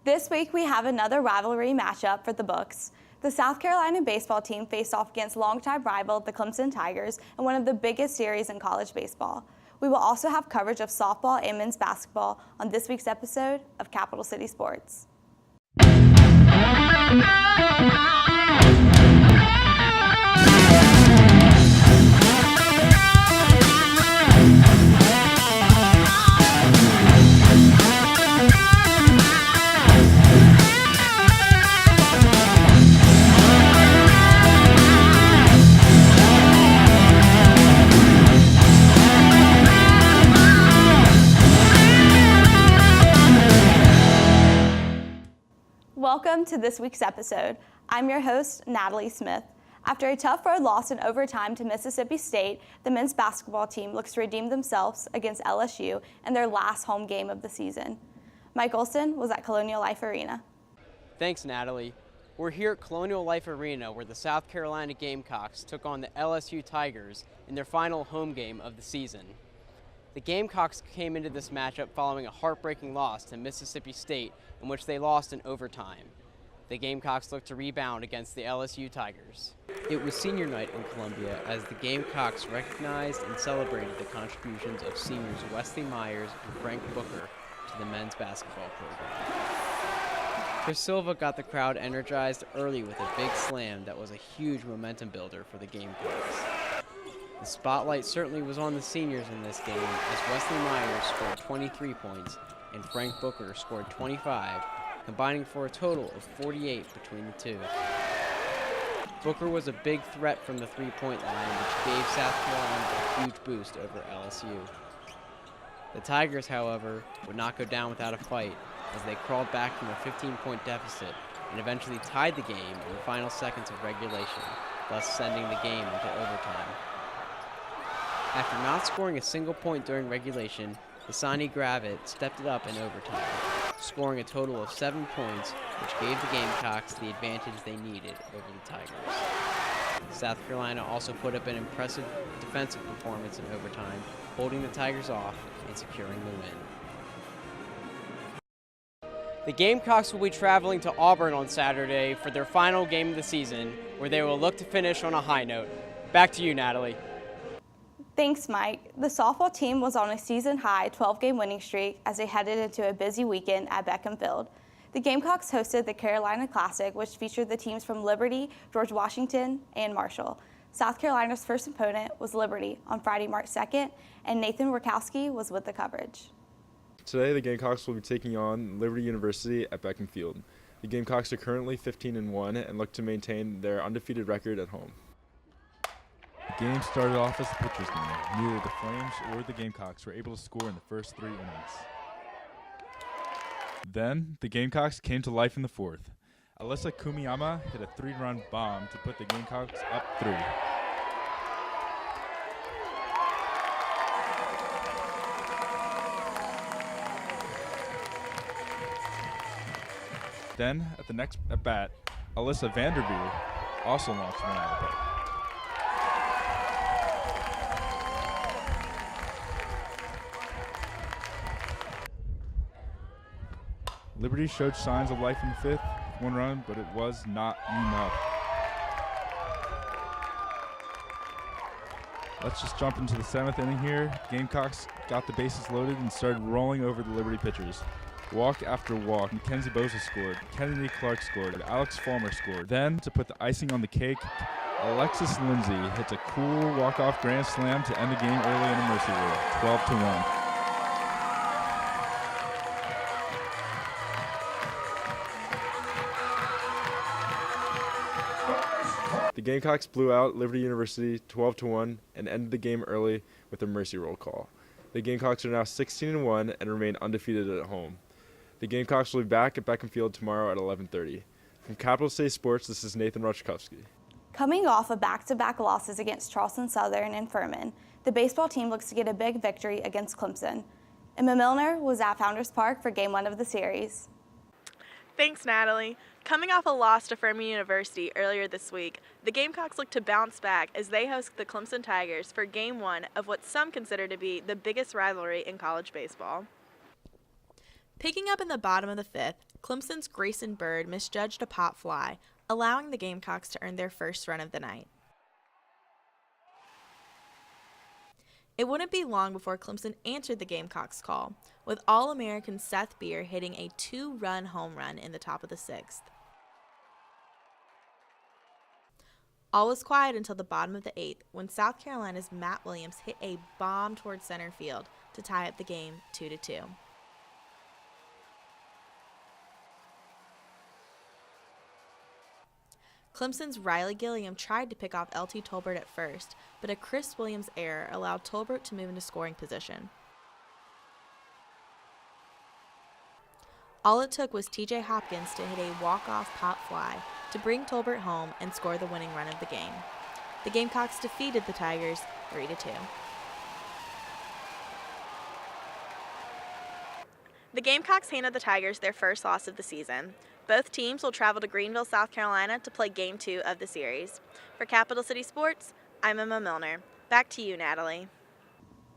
This week we have another rivalry matchup for the books. The South Carolina baseball team faced off against longtime rival the Clemson Tigers in one of the biggest series in college baseball. We will also have coverage of softball and men's basketball on this week's episode of Capital City Sports. Welcome to this week's episode. I'm your host, Natalie Smith. After a tough road loss in overtime to Mississippi State, the men's basketball team looks to redeem themselves against LSU in their last home game of the season. Mike Olson was at Colonial Life Arena. Thanks, Natalie. We're here at Colonial Life Arena where the South Carolina Gamecocks took on the LSU Tigers in their final home game of the season. The Gamecocks came into this matchup following a heartbreaking loss to Mississippi State in which they lost in overtime. The Gamecocks looked to rebound against the LSU Tigers. It was senior night in Columbia as the Gamecocks recognized and celebrated the contributions of seniors Wesley Myers and Frank Booker to the men's basketball program. Chris Silva got the crowd energized early with a big slam that was a huge momentum builder for the Gamecocks. The spotlight certainly was on the seniors in this game as Wesley Myers scored 23 points and Frank Booker scored 25, combining for a total of 48 between the two. Booker was a big threat from the three-point line, which gave South Carolina a huge boost over LSU. The Tigers, however, would not go down without a fight as they crawled back from a 15-point deficit and eventually tied the game in the final seconds of regulation, thus sending the game into overtime. After not scoring a single point during regulation, Hassani Gravett stepped it up in overtime, scoring a total of 7 points, which gave the Gamecocks the advantage they needed over the Tigers. South Carolina also put up an impressive defensive performance in overtime, holding the Tigers off and securing the win. The Gamecocks will be traveling to Auburn on Saturday for their final game of the season, where they will look to finish on a high note. Back to you, Natalie. Thanks, Mike. The softball team was on a season-high 12-game winning streak as they headed into a busy weekend at Beckham Field. The Gamecocks hosted the Carolina Classic, which featured the teams from Liberty, George Washington, and Marshall. South Carolina's first opponent was Liberty on Friday, March 2nd, and Nathan Rakowski was with the coverage. Today, the Gamecocks will be taking on Liberty University at Beckham Field. The Gamecocks are currently 15-1 and look to maintain their undefeated record at home. The game started off as a pitcher's game. Neither the Flames or the Gamecocks were able to score in the first 3 innings. Then, the Gamecocks came to life in the fourth. Alyssa Kumiyama hit a 3-run bomb to put the Gamecocks up 3. Then, at the next at-bat, Alyssa Vanderveer also launched one out of the park. Liberty showed signs of life in the fifth, 1 run, but it was not enough. Let's just jump into the 7th inning here. Gamecocks got the bases loaded and started rolling over the Liberty pitchers. Walk after walk, Mackenzie Bosa scored, Kennedy Clark scored, Alex Fulmer scored. Then, to put the icing on the cake, Alexis Lindsay hits a cool walk-off grand slam to end the game early in a mercy rule, 12-1. The Gamecocks blew out Liberty University 12-1 and ended the game early with a mercy roll call. The Gamecocks are now 16-1 and remain undefeated at home. The Gamecocks will be back at Beckham Field tomorrow at 11:30. From Capital City Sports, this is Nathan Ruchkowski. Coming off of back-to-back losses against Charleston Southern and Furman, the baseball team looks to get a big victory against Clemson. Emma Milner was at Founders Park for Game 1 of the series. Thanks, Natalie. Coming off a loss to Furman University earlier this week, the Gamecocks look to bounce back as they host the Clemson Tigers for Game 1 of what some consider to be the biggest rivalry in college baseball. Picking up in the bottom of the 5th, Clemson's Grayson Bird misjudged a pop fly, allowing the Gamecocks to earn their first run of the night. It wouldn't be long before Clemson answered the Gamecocks' call, with All-American Seth Beer hitting a 2-run home run in the top of the 6th. All was quiet until the bottom of the 8th, when South Carolina's Matt Williams hit a bomb towards center field to tie up the game 2-2. Clemson's Riley Gilliam tried to pick off LT Tolbert at first, but a Chris Williams error allowed Tolbert to move into scoring position. All it took was TJ Hopkins to hit a walk-off pop fly to bring Tolbert home and score the winning run of the game. The Gamecocks defeated the Tigers 3-2. The Gamecocks handed the Tigers their first loss of the season. Both teams will travel to Greenville, South Carolina to play Game 2 of the series. For Capital City Sports, I'm Emma Milner. Back to you, Natalie.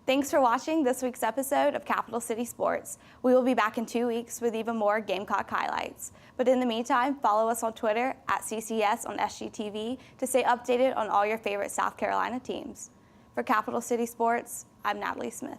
Thanks for watching this week's episode of Capital City Sports. We will be back in 2 weeks with even more Gamecock highlights. But in the meantime, follow us on Twitter at CCS on SGTV to stay updated on all your favorite South Carolina teams. For Capital City Sports, I'm Natalie Smith.